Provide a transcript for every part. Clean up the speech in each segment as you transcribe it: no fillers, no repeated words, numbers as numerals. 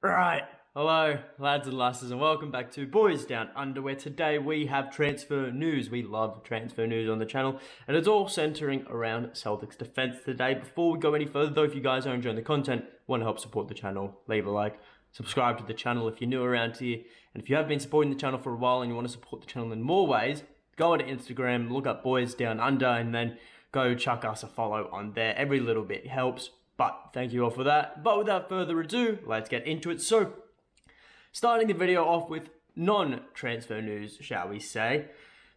Right, hello lads and lasses and welcome back to Boys Down Under, where today we have transfer news. We love transfer news on the channel and it's all centering around Celtic's defence today. Before we go any further though, if you guys are enjoying the content, want to help support the channel, leave a like, subscribe to the channel if you're new around here, and if you have been supporting the channel for a while and you want to support the channel in more ways, go onto Instagram, look up Boys Down Under and then go chuck us a follow on there. Every little bit helps. But thank you all for that. But without further ado, let's get into it. So, starting the video off with non-transfer news, shall we say,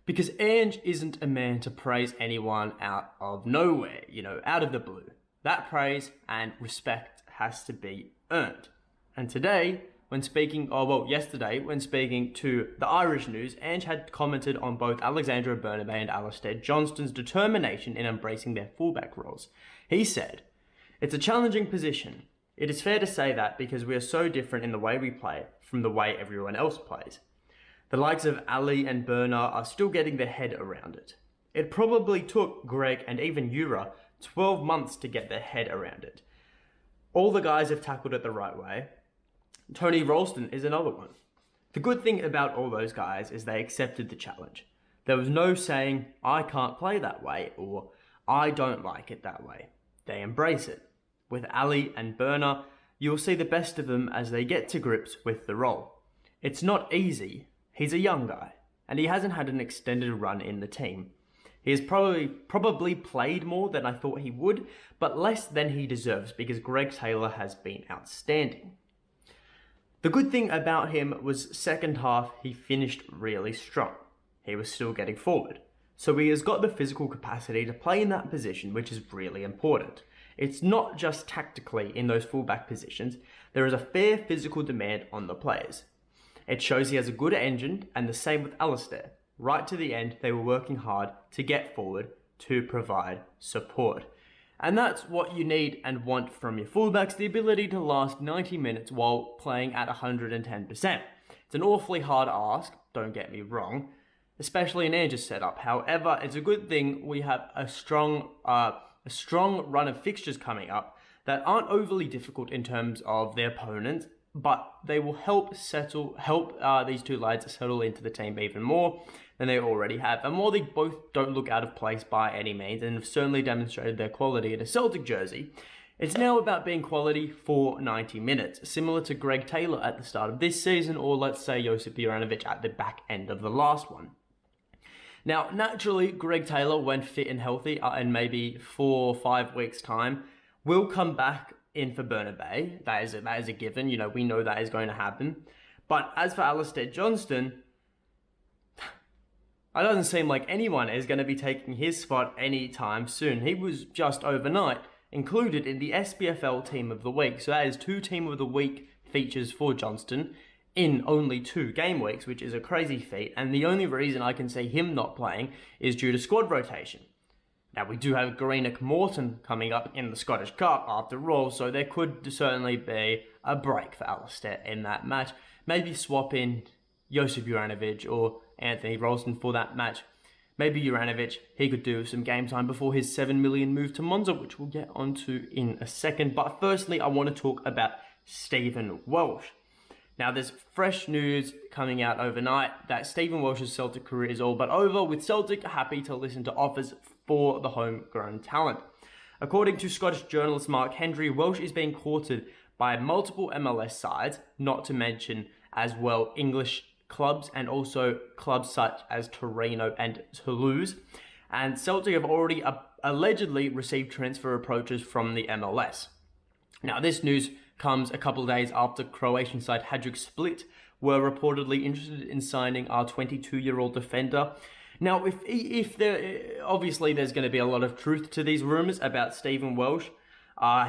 because Ange isn't a man to praise anyone out of nowhere, out of the blue. That praise and respect has to be earned. And today, yesterday, when speaking to the Irish News, Ange had commented on both Alexandre Bernabei and Alistair Johnston's determination in embracing their fullback roles. He said, "It's a challenging position. It is fair to say that because we are so different in the way we play from the way everyone else plays. The likes of Ali and Bernard are still getting their head around it. It probably took Greg and even Ura 12 months to get their head around it. All the guys have tackled it the right way. Tony Ralston is another one. The good thing about all those guys is they accepted the challenge. There was no saying, I can't play that way or I don't like it that way. They embrace it. With Ali and Berner, you'll see the best of them as they get to grips with the role. It's not easy. He's a young guy, and he hasn't had an extended run in the team. He has probably played more than I thought he would, but less than he deserves because Greg Taylor has been outstanding. The good thing about him was second half he finished really strong. He was still getting forward. So he has got the physical capacity to play in that position, which is really important. It's not just tactically in those fullback positions, there is a fair physical demand on the players. It shows he has a good engine, and the same with Alistair. Right to the end, they were working hard to get forward to provide support. And that's what you need and want from your fullbacks, the ability to last 90 minutes while playing at 110%. It's an awfully hard ask, don't get me wrong, especially in Ange's setup. However, it's a good thing we have a strong run of fixtures coming up that aren't overly difficult in terms of their opponents, but they will help these two lads settle into the team even more than they already have. And while they both don't look out of place by any means and have certainly demonstrated their quality in a Celtic jersey, it's now about being quality for 90 minutes, similar to Greg Taylor at the start of this season, or let's say Josip Juranovic at the back end of the last one. Now, naturally, Greg Taylor, when fit and healthy, in maybe 4 or 5 weeks' time, will come back in for Bernabei. That is a given. We know that is going to happen. But as for Alistair Johnston, it doesn't seem like anyone is going to be taking his spot anytime soon. He was just overnight included in the SPFL Team of the Week. So that is 2 Team of the Week features for Johnston in only 2 game weeks, which is a crazy feat, and the only reason I can see him not playing is due to squad rotation. Now, we do have Greenock Morton coming up in the Scottish Cup after all, so there could certainly be a break for Alistair in that match. Maybe swap in Josip Juranovic or Anthony Ralston for that match. Maybe Juranovic, he could do some game time before his 7 million move to Monza, which we'll get onto in a second. But firstly, I want to talk about Stephen Welsh. Now, there's fresh news coming out overnight that Stephen Welsh's Celtic career is all but over, with Celtic happy to listen to offers for the homegrown talent. According to Scottish journalist Mark Hendry, Welsh is being courted by multiple MLS sides, not to mention as well English clubs and also clubs such as Torino and Toulouse. And Celtic have already allegedly received transfer approaches from the MLS. Now, this news comes a couple of days after Croatian side Hajduk Split were reportedly interested in signing our 22-year-old defender. Now, if obviously there's going to be a lot of truth to these rumours about Stephen Welsh.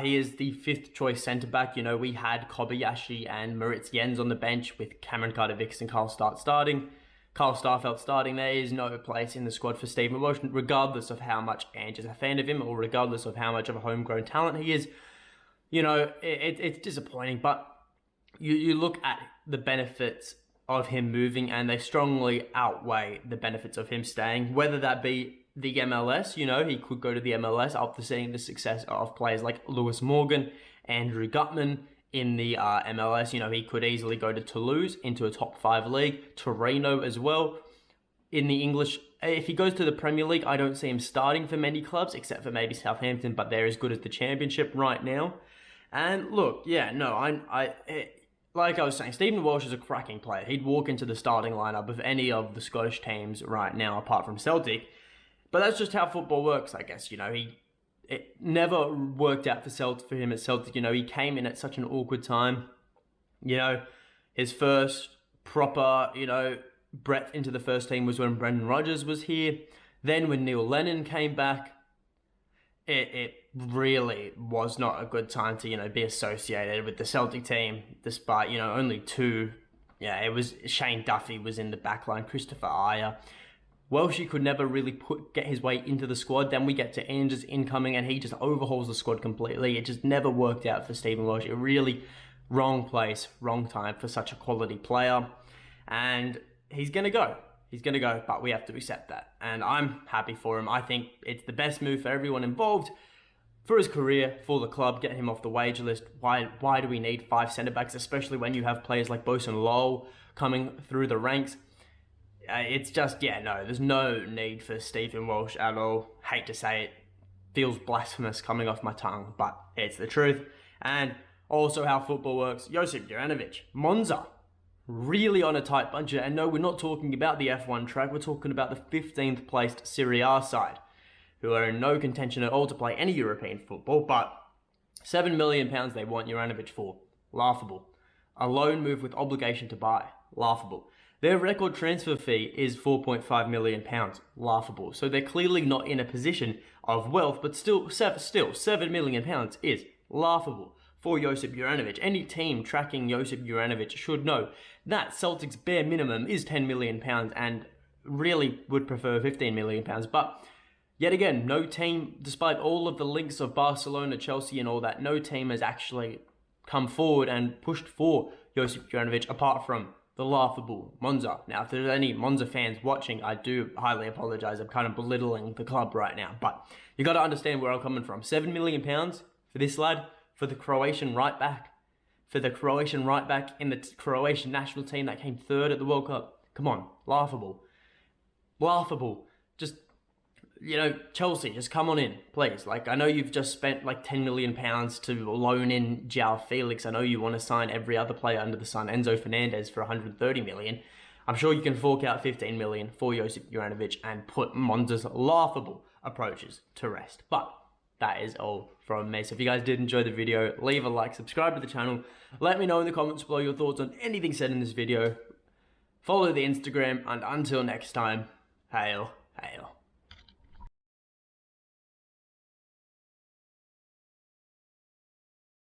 He is the 5th choice centre-back. We had Kobayashi and Moritz Jens on the bench with Cameron Carter-Vickers and Carl Starfelt starting. There is no place in the squad for Stephen Welsh, regardless of how much Ange is a fan of him or regardless of how much of a homegrown talent he is. It's disappointing, but you look at the benefits of him moving and they strongly outweigh the benefits of him staying, whether that be the MLS, he could go to the MLS after seeing the success of players like Lewis Morgan, Andrew Gutman, in the MLS. You know, he could easily go to Toulouse, into a top 5 league, Torino as well. In the English, if he goes to the Premier League, I don't see him starting for many clubs, except for maybe Southampton, but they're as good as the Championship right now. And look, yeah, no, like I was saying, Stephen Walsh is a cracking player. He'd walk into the starting lineup of any of the Scottish teams right now, apart from Celtic. But that's just how football works, I guess. You know, it never worked out for him at Celtic. You know, he came in at such an awkward time. You know, his first proper, breadth into the first team was when Brendan Rodgers was here. Then when Neil Lennon came back, it really was not a good time to, be associated with the Celtic team, despite, only two. Yeah, it was Shane Duffy was in the backline, Christopher Ayer. Welshie could never really get his way into the squad. Then we get to Ange's incoming and he just overhauls the squad completely. It just never worked out for Stephen Welsh. It really wrong place, wrong time for such a quality player. And he's going to go. He's going to go, but we have to accept that. And I'm happy for him. I think it's the best move for everyone involved. For his career, for the club, get him off the wage list. Why do we need 5 centre-backs, especially when you have players like Bosun Lowell coming through the ranks? It's just, there's no need for Stephen Walsh at all. Hate to say it. Feels blasphemous coming off my tongue, but it's the truth. And also how football works. Josip Juranovic, Monza, really on a tight budget. And no, we're not talking about the F1 track. We're talking about the 15th placed Serie A side, who are in no contention at all to play any European football. But £7 million they want Juranovic for. Laughable. A loan move with obligation to buy. Laughable. Their record transfer fee is £4.5 million. Laughable. So they're clearly not in a position of wealth, but still £7 million is laughable for Josip Juranovic. Any team tracking Josip Juranovic should know that Celtic's bare minimum is £10 million and really would prefer £15 million. But yet again, no team, despite all of the links of Barcelona, Chelsea and all that, no team has actually come forward and pushed for Josip Juranovic apart from the laughable Monza. Now, if there's any Monza fans watching, I do highly apologise. I'm kind of belittling the club right now. But you got to understand where I'm coming from. £7 million for this lad, for the Croatian right back. For the Croatian right back in the Croatian national team that came 3rd at the World Cup. Come on, laughable. Laughable. Just, Chelsea, just come on in, please. I know you've just spent £10 million to loan in João Felix. I know you want to sign every other player under the sun, Enzo Fernandez, for £130 million. I'm sure you can fork out £15 million for Josip Juranovic and put Monza's laughable approaches to rest. But that is all from me. So if you guys did enjoy the video, leave a like, subscribe to the channel. Let me know in the comments below your thoughts on anything said in this video. Follow the Instagram, and until next time, hail, hail.